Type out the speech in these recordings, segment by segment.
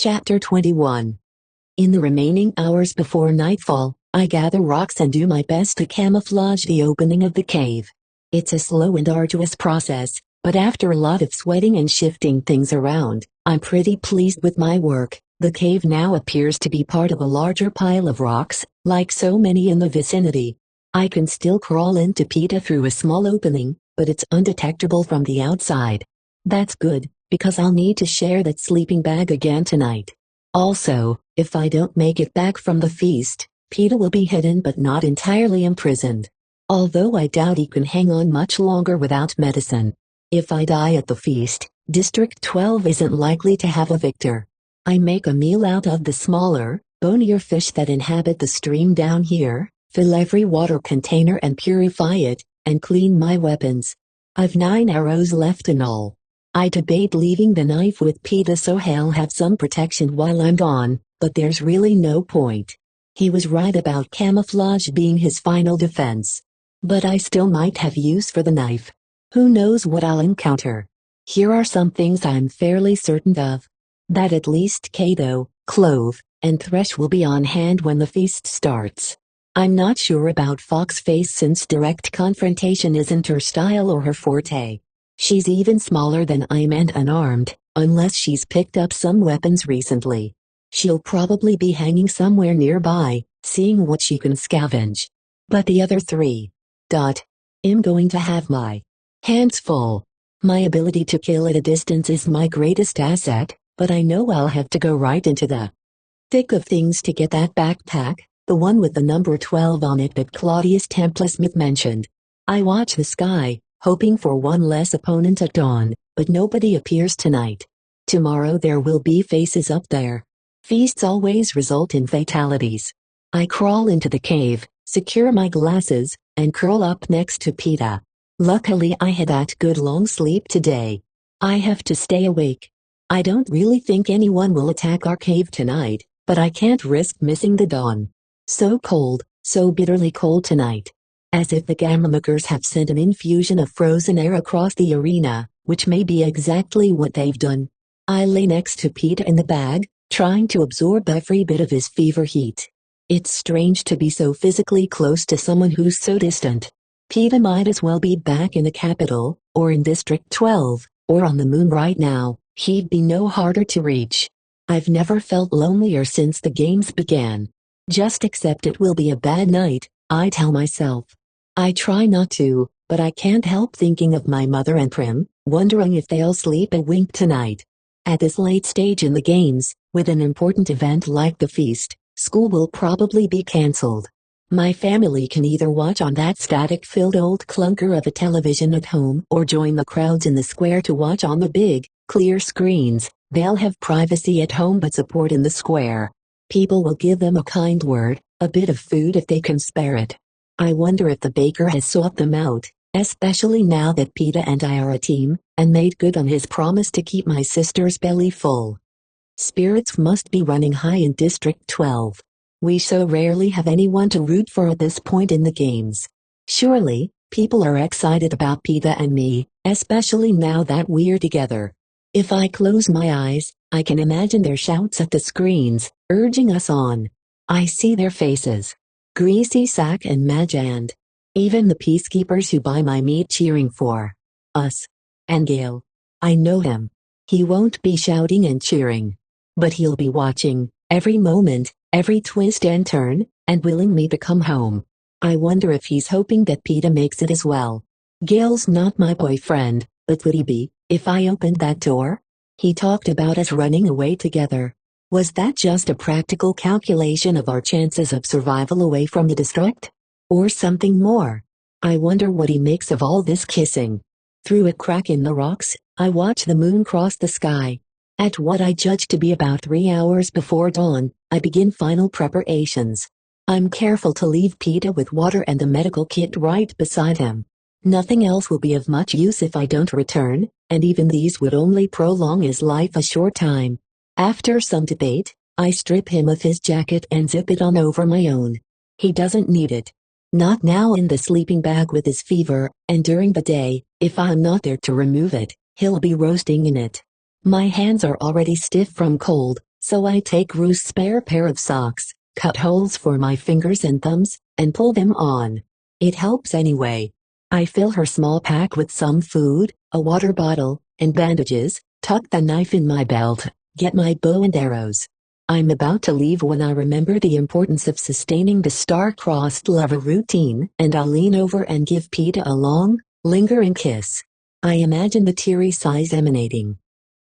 Chapter 21. In the remaining hours before nightfall, I gather rocks and do my best to camouflage the opening of the cave. It's a slow and arduous process, but after a lot of sweating and shifting things around, I'm pretty pleased with my work. The cave now appears to be part of a larger pile of rocks, like so many in the vicinity. I can still crawl into Peta through a small opening, but it's undetectable from the outside. That's good, because I'll need to share that sleeping bag again tonight. Also, if I don't make it back from the feast, Peta will be hidden but not entirely imprisoned. Although I doubt he can hang on much longer without medicine. If I die at the feast, District 12 isn't likely to have a victor. I make a meal out of the smaller, bonier fish that inhabit the stream down here, fill every water container and purify it, and clean my weapons. I've 9 arrows left in all. I debate leaving the knife with Peta so he'll have some protection while I'm gone, but there's really no point. He was right about camouflage being his final defense. But I still might have use for the knife. Who knows what I'll encounter? Here are some things I'm fairly certain of. That at least Cato, Clove, and Thresh will be on hand when the feast starts. I'm not sure about Foxface since direct confrontation isn't her style or her forte. She's even smaller than I'm and unarmed, unless she's picked up some weapons recently. She'll probably be hanging somewhere nearby, seeing what she can scavenge. But the other three. I'm going to have my hands full. My ability to kill at a distance is my greatest asset, but I know I'll have to go right into the thick of things to get that backpack, the one with the number 12 on it that Claudius Templesmith mentioned. I watch the sky, hoping for one less opponent at dawn, but nobody appears tonight. Tomorrow there will be faces up there. Feasts always result in fatalities. I crawl into the cave, secure my glasses, and curl up next to Peta. Luckily I had that good long sleep today. I have to stay awake. I don't really think anyone will attack our cave tonight, but I can't risk missing the dawn. So cold, so bitterly cold tonight. As if the Gammamakers have sent an infusion of frozen air across the arena, which may be exactly what they've done. I lay next to Peta in the bag, trying to absorb every bit of his fever heat. It's strange to be so physically close to someone who's so distant. Peta might as well be back in the capital, or in District 12, or on the moon right now. He'd be no harder to reach. I've never felt lonelier since the games began. Just accept it will be a bad night, I tell myself. I try not to, but I can't help thinking of my mother and Prim, wondering if they'll sleep a wink tonight. At this late stage in the games, with an important event like the feast, school will probably be cancelled. My family can either watch on that static-filled old clunker of a television at home or join the crowds in the square to watch on the big, clear screens. They'll have privacy at home but support in the square. People will give them a kind word, a bit of food if they can spare it. I wonder if the baker has sought them out, especially now that Peta and I are a team, and made good on his promise to keep my sister's belly full. Spirits must be running high in District 12. We so rarely have anyone to root for at this point in the games. Surely, people are excited about Peta and me, especially now that we're together. If I close my eyes, I can imagine their shouts at the screens, urging us on. I see their faces. Greasy Sack and Majand. Even the peacekeepers who buy my meat cheering for us. And Gale. I know him. He won't be shouting and cheering. But he'll be watching, every moment, every twist and turn, and willing me to come home. I wonder if he's hoping that Peta makes it as well. Gale's not my boyfriend, but would he be, if I opened that door? He talked about us running away together. Was that just a practical calculation of our chances of survival away from the district? Or something more? I wonder what he makes of all this kissing. Through a crack in the rocks, I watch the moon cross the sky. At what I judge to be about 3 hours before dawn, I begin final preparations. I'm careful to leave Peta with water and the medical kit right beside him. Nothing else will be of much use if I don't return, and even these would only prolong his life a short time. After some debate, I strip him of his jacket and zip it on over my own. He doesn't need it. Not now in the sleeping bag with his fever, and during the day, if I'm not there to remove it, he'll be roasting in it. My hands are already stiff from cold, So I take Ruth's spare pair of socks, cut holes for my fingers and thumbs, and pull them on. It helps anyway. I fill her small pack with some food, a water bottle, and bandages, tuck the knife in my belt, get my bow and arrows. I'm about to leave when I remember the importance of sustaining the star-crossed lover routine, and I'll lean over and give Peeta a long, lingering kiss. I imagine the teary sighs emanating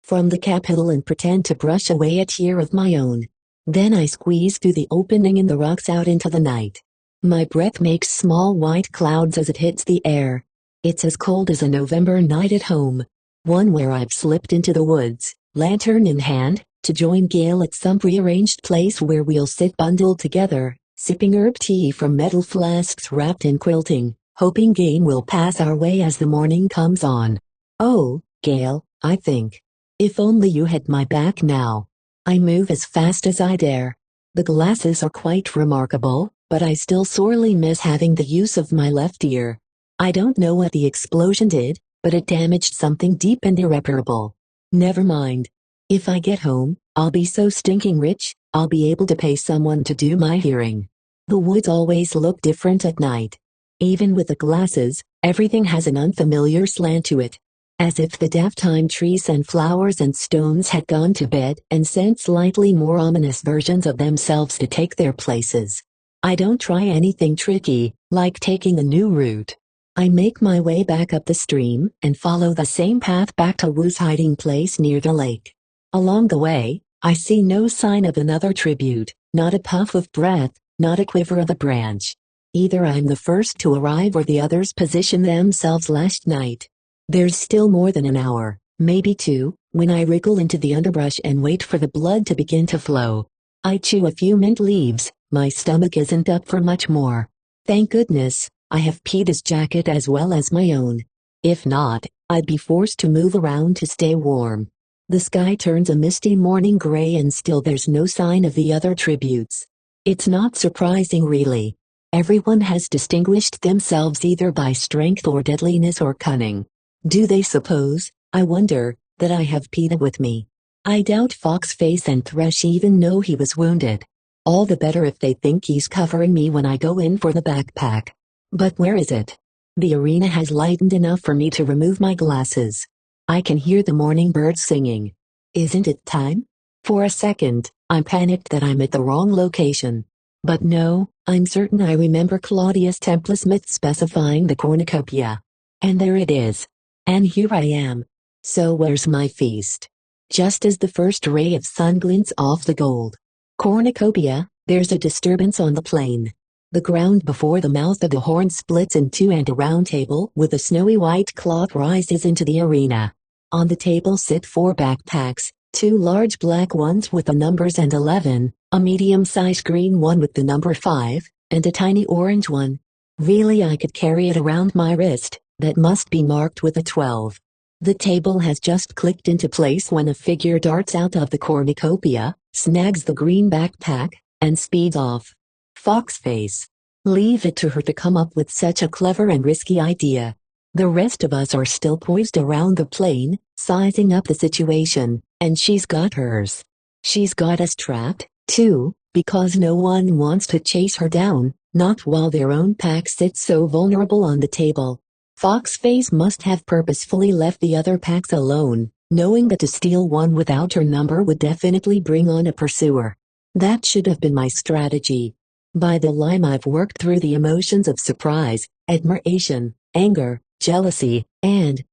from the capital and pretend to brush away a tear of my own. Then I squeeze through the opening in the rocks out into the night. My breath makes small white clouds as it hits the air. It's as cold as a November night at home. One where I've slipped into the woods, lantern in hand, to join Gail at some prearranged place where we'll sit bundled together, sipping herb tea from metal flasks wrapped in quilting, hoping game will pass our way as the morning comes on. Oh, Gail, I think. If only you had my back now. I move as fast as I dare. The glasses are quite remarkable, but I still sorely miss having the use of my left ear. I don't know what the explosion did, but it damaged something deep and irreparable. Never mind. If I get home, I'll be so stinking rich, I'll be able to pay someone to do my hearing. The woods always look different at night. Even with the glasses, everything has an unfamiliar slant to it. As if the daytime trees and flowers and stones had gone to bed and sent slightly more ominous versions of themselves to take their places. I don't try anything tricky, like taking a new route. I make my way back up the stream and follow the same path back to Wu's hiding place near the lake. Along the way, I see no sign of another tribute, not a puff of breath, not a quiver of a branch. Either I'm the first to arrive or the others positioned themselves last night. There's still more than an hour, maybe two, when I wriggle into the underbrush and wait for the blood to begin to flow. I chew a few mint leaves, my stomach isn't up for much more. Thank goodness, I have Peeta's jacket as well as my own. If not, I'd be forced to move around to stay warm. The sky turns a misty morning gray and still there's no sign of the other tributes. It's not surprising really. Everyone has distinguished themselves either by strength or deadliness or cunning. Do they suppose, I wonder, that I have Peeta with me? I doubt Foxface and Thresh even know he was wounded. All the better if they think he's covering me when I go in for the backpack. But where is it? The arena has lightened enough for me to remove my glasses. I can hear the morning birds singing. Isn't it time? For a second, I panicked that I'm at the wrong location. But no, I'm certain I remember Claudius Tempus myth specifying the cornucopia. And there it is. And here I am. So where's my feast? Just as the first ray of sun glints off the gold cornucopia, there's a disturbance on the plain. The ground before the mouth of the horn splits in two and a round table with a snowy white cloth rises into the arena. On the table sit 4 backpacks, 2 large black ones with the numbers and 11, a medium-sized green one with the number 5, and a tiny orange one. Really I could carry it around my wrist, that must be marked with a 12. The table has just clicked into place when a figure darts out of the cornucopia, snags the green backpack, and speeds off. Foxface. Leave it to her to come up with such a clever and risky idea. The rest of us are still poised around the plane, sizing up the situation, and she's got hers. She's got us trapped, too, because no one wants to chase her down, not while their own pack sits so vulnerable on the table. Foxface must have purposefully left the other packs alone, knowing that to steal one without her number would definitely bring on a pursuer. That should have been my strategy. By the time I've worked through the emotions of surprise, admiration, anger, jealousy, and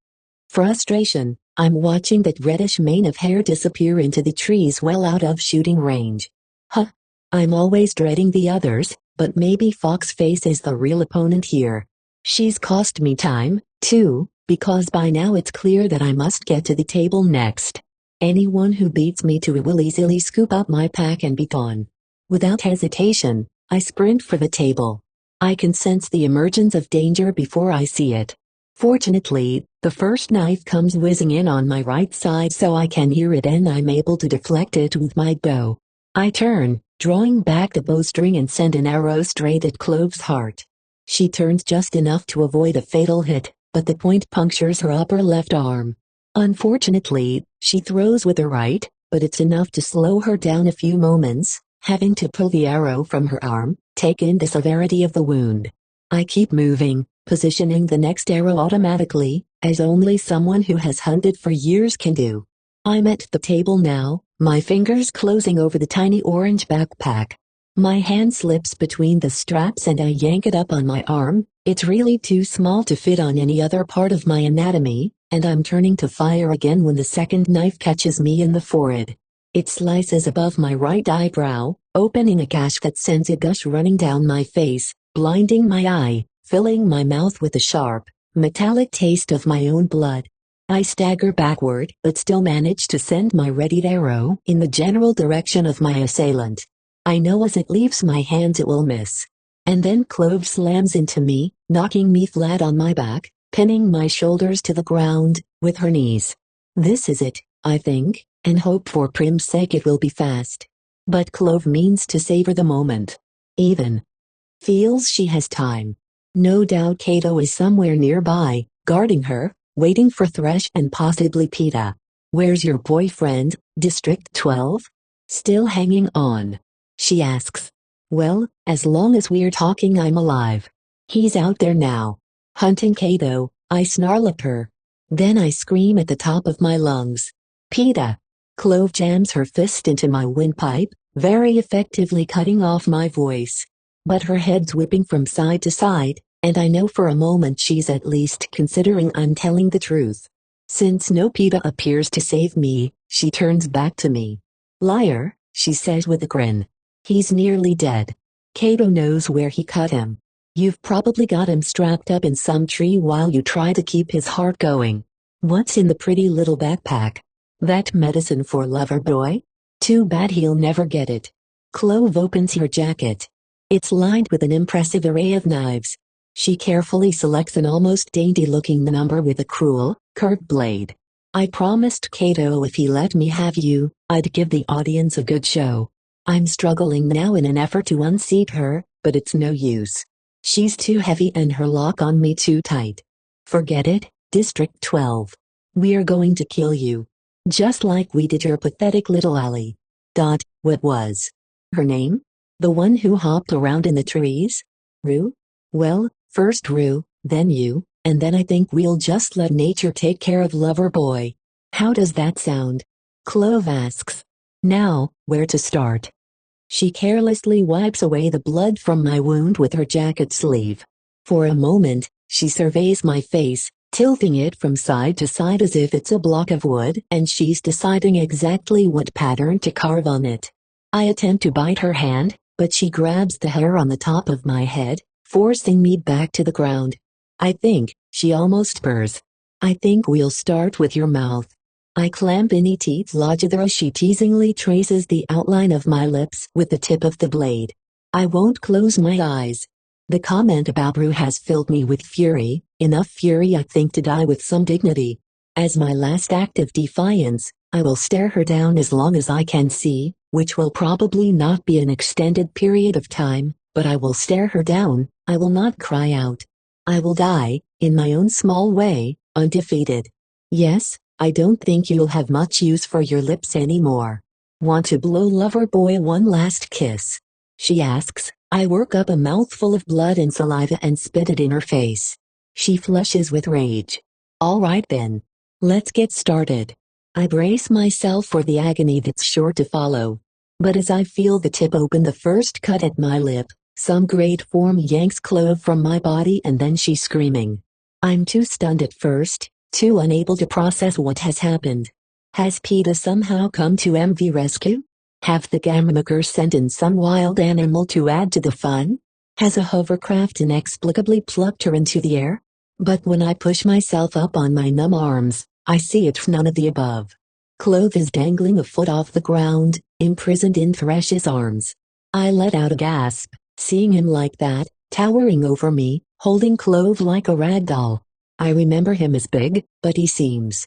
frustration, I'm watching that reddish mane of hair disappear into the trees well out of shooting range. Huh. I'm always dreading the others, but maybe Foxface is the real opponent here. She's cost me time, too, because by now it's clear that I must get to the table next. Anyone who beats me to it will easily scoop up my pack and be gone. Without hesitation, I sprint for the table. I can sense the emergence of danger before I see it. Fortunately, the first knife comes whizzing in on my right side so I can hear it and I'm able to deflect it with my bow. I turn, drawing back the bowstring and send an arrow straight at Clove's heart. She turns just enough to avoid a fatal hit, but the point punctures her upper left arm. Unfortunately, she throws with her right, but it's enough to slow her down a few moments, having to pull the arrow from her arm, take in the severity of the wound. I keep moving, positioning the next arrow automatically, as only someone who has hunted for years can do. I'm at the table now, my fingers closing over the tiny orange backpack. My hand slips between the straps and I yank it up on my arm. It's really too small to fit on any other part of my anatomy, and I'm turning to fire again when the second knife catches me in the forehead. It slices above my right eyebrow, opening a gash that sends a gush running down my face, blinding my eye, filling my mouth with the sharp, metallic taste of my own blood. I stagger backward but still manage to send my readied arrow in the general direction of my assailant. I know as it leaves my hands it will miss. And then Clove slams into me, knocking me flat on my back, pinning my shoulders to the ground, with her knees. This is it, I think, and hope for Prim's sake it will be fast. But Clove means to savor the moment. Even feels she has time. No doubt Kato is somewhere nearby, guarding her, waiting for Thresh and possibly PETA. Where's your boyfriend, District 12? Still hanging on? She asks. Well, as long as we're talking I'm alive. He's out there now. Hunting Kato, I snarl at her. Then I scream at the top of my lungs. PETA! Clove jams her fist into my windpipe, very effectively cutting off my voice. But her head's whipping from side to side, and I know for a moment she's at least considering I'm telling the truth. Since no PETA appears to save me, she turns back to me. Liar, she says with a grin. He's nearly dead. Kato knows where he cut him. You've probably got him strapped up in some tree while you try to keep his heart going. What's in the pretty little backpack? That medicine for Loverboy? Too bad he'll never get it. Clove opens her jacket. It's lined with an impressive array of knives. She carefully selects an almost dainty-looking number with a cruel, curved blade. I promised Kato if he let me have you, I'd give the audience a good show. I'm struggling now in an effort to unseat her, but it's no use. She's too heavy and her lock on me too tight. Forget it, District 12. We're going to kill you. Just like we did your pathetic little Ally. What was her name? The one who hopped around in the trees? Rue? Well, first Rue, then you, and then I think we'll just let nature take care of Loverboy. How does that sound? Clove asks. Now, where to start? She carelessly wipes away the blood from my wound with her jacket sleeve. For a moment, she surveys my face, tilting it from side to side as if it's a block of wood and she's deciding exactly what pattern to carve on it. I attempt to bite her hand, but she grabs the hair on the top of my head, forcing me back to the ground. I think, she almost purrs. I think we'll start with your mouth. I clamp any teeth lodged there as she teasingly traces the outline of my lips with the tip of the blade. I won't close my eyes. The comment about Rue has filled me with fury, enough fury I think to die with some dignity. As my last act of defiance, I will stare her down as long as I can see, which will probably not be an extended period of time, but I will stare her down, I will not cry out. I will die, in my own small way, undefeated. Yes, I don't think you'll have much use for your lips anymore. Want to blow Loverboy one last kiss? She asks. I work up a mouthful of blood and saliva and spit it in her face. She flushes with rage. All right then. Let's get started. I brace myself for the agony that's sure to follow. But as I feel the tip open the first cut at my lip, some great form yanks Clove from my body and then she's screaming. I'm too stunned at first, too unable to process what has happened. Has PETA somehow come to MV rescue? Have the Gammakers sent in some wild animal to add to the fun? Has a hovercraft inexplicably plucked her into the air? But when I push myself up on my numb arms, I see it's none of the above. Clove is dangling a foot off the ground, imprisoned in Thresh's arms. I let out a gasp, seeing him like that, towering over me, holding Clove like a rag doll. I remember him as big, but he seems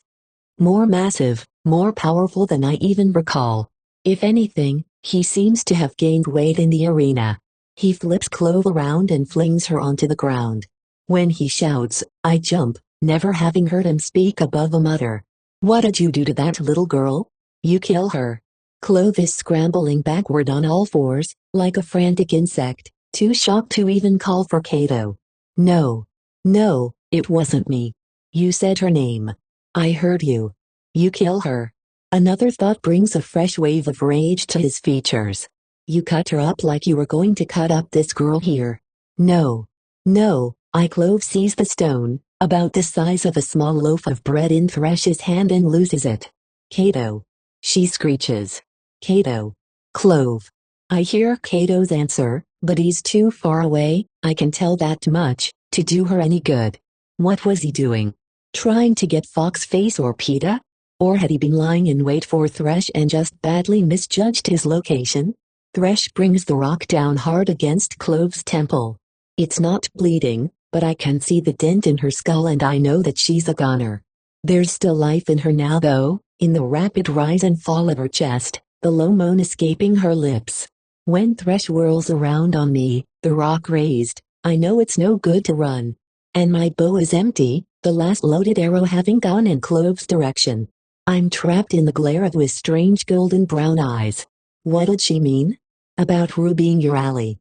more massive, more powerful than I even recall. If anything, he seems to have gained weight in the arena. He flips Clove around and flings her onto the ground. When he shouts, I jump, never having heard him speak above a mutter. What did you do to that little girl? You kill her. Clove is scrambling backward on all fours, like a frantic insect, too shocked to even call for Kato. No. No, it wasn't me. You said her name. I heard you. You kill her. Another thought brings a fresh wave of rage to his features. You cut her up like you were going to cut up this girl here. No. No, Clove sees the stone, about the size of a small loaf of bread in Thresh's hand and loses it. Kato. She screeches. Kato. Clove. I hear Kato's answer, but he's too far away, I can tell that much, to do her any good. What was he doing? Trying to get Fox Face or PETA? Or had he been lying in wait for Thresh and just badly misjudged his location? Thresh brings the rock down hard against Clove's temple. It's not bleeding, but I can see the dent in her skull and I know that she's a goner. There's still life in her now though, in the rapid rise and fall of her chest, the low moan escaping her lips. When Thresh whirls around on me, the rock raised, I know it's no good to run. And my bow is empty, the last loaded arrow having gone in Clove's direction. I'm trapped in the glare of his strange golden brown eyes. What did she mean? About Rubying your alley.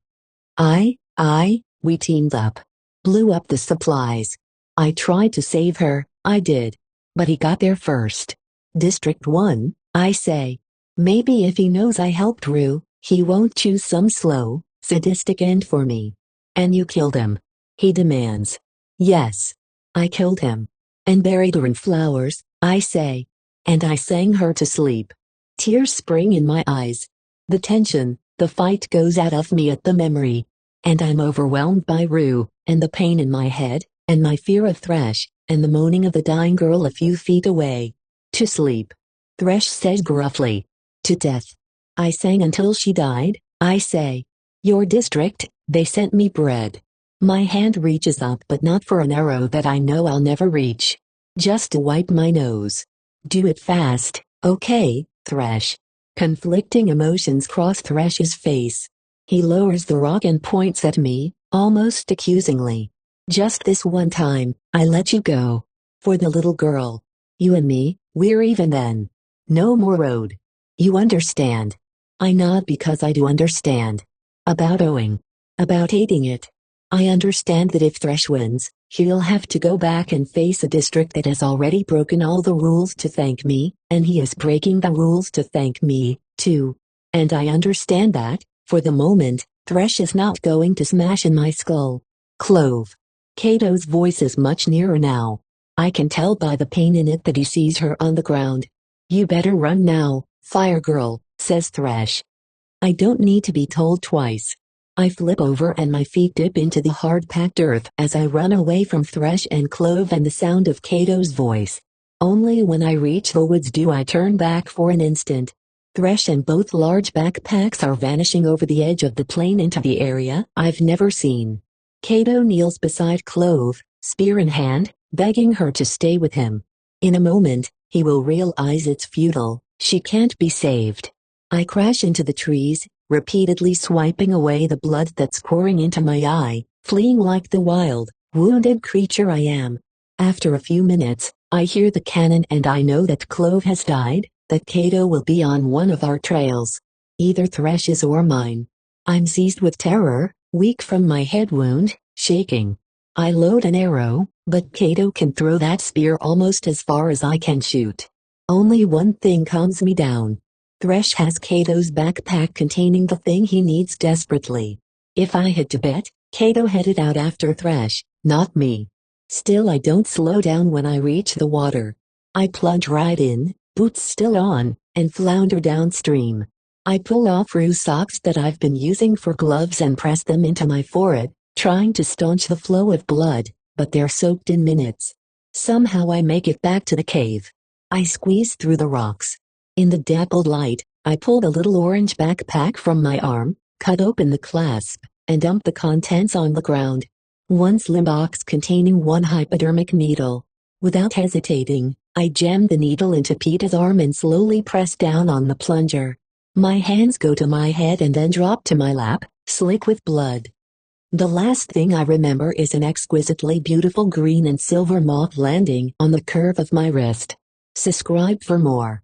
We teamed up. Blew up the supplies. I tried to save her, I did. But he got there first. District 1, I say. Maybe if he knows I helped Rue, he won't choose some slow, sadistic end for me. And you killed him. He demands. Yes. I killed him. And buried her in flowers, I say. And I sang her to sleep. Tears spring in my eyes. The tension, the fight goes out of me at the memory. And I'm overwhelmed by Rue, and the pain in my head, and my fear of Thresh, and the moaning of the dying girl a few feet away. To sleep. Thresh says gruffly. To death. I sang until she died, I say. Your district, they sent me bread. My hand reaches up but not for an arrow that I know I'll never reach. Just to wipe my nose. Do it fast, okay, Thresh. Conflicting emotions cross Thresh's face. He lowers the rock and points at me, almost accusingly. Just this one time, I let you go. For the little girl. You and me, we're even then. No more road. You understand. I nod because I do understand. About owing. About hating it. I understand that if Thresh wins, he'll have to go back and face a district that has already broken all the rules to thank me, and he is breaking the rules to thank me, too. And I understand that, for the moment, Thresh is not going to smash in my skull. Clove. Kato's voice is much nearer now. I can tell by the pain in it that he sees her on the ground. You better run now, Fire Girl, says Thresh. I don't need to be told twice. I flip over and my feet dip into the hard-packed earth as I run away from Thresh and Clove and the sound of Kato's voice. Only when I reach the woods do I turn back for an instant. Thresh and both large backpacks are vanishing over the edge of the plain into the area I've never seen. Kato kneels beside Clove, spear in hand, begging her to stay with him. In a moment, he will realize it's futile, she can't be saved. I crash into the trees, repeatedly swiping away the blood that's pouring into my eye, fleeing like the wild, wounded creature I am. After a few minutes, I hear the cannon and I know that Clove has died, that Kato will be on one of our trails. Either Thresh's or mine. I'm seized with terror, weak from my head wound, shaking. I load an arrow, but Kato can throw that spear almost as far as I can shoot. Only one thing calms me down. Thresh has Kato's backpack containing the thing he needs desperately. If I had to bet, Kato headed out after Thresh, not me. Still I don't slow down when I reach the water. I plunge right in, boots still on, and flounder downstream. I pull off Rue's socks that I've been using for gloves and press them into my forehead, trying to staunch the flow of blood, but they're soaked in minutes. Somehow I make it back to the cave. I squeeze through the rocks. In the dappled light, I pull the little orange backpack from my arm, cut open the clasp, and dump the contents on the ground. One slim box containing one hypodermic needle. Without hesitating, I jam the needle into Peter's arm and slowly press down on the plunger. My hands go to my head and then drop to my lap, slick with blood. The last thing I remember is an exquisitely beautiful green and silver moth landing on the curve of my wrist. Subscribe for more.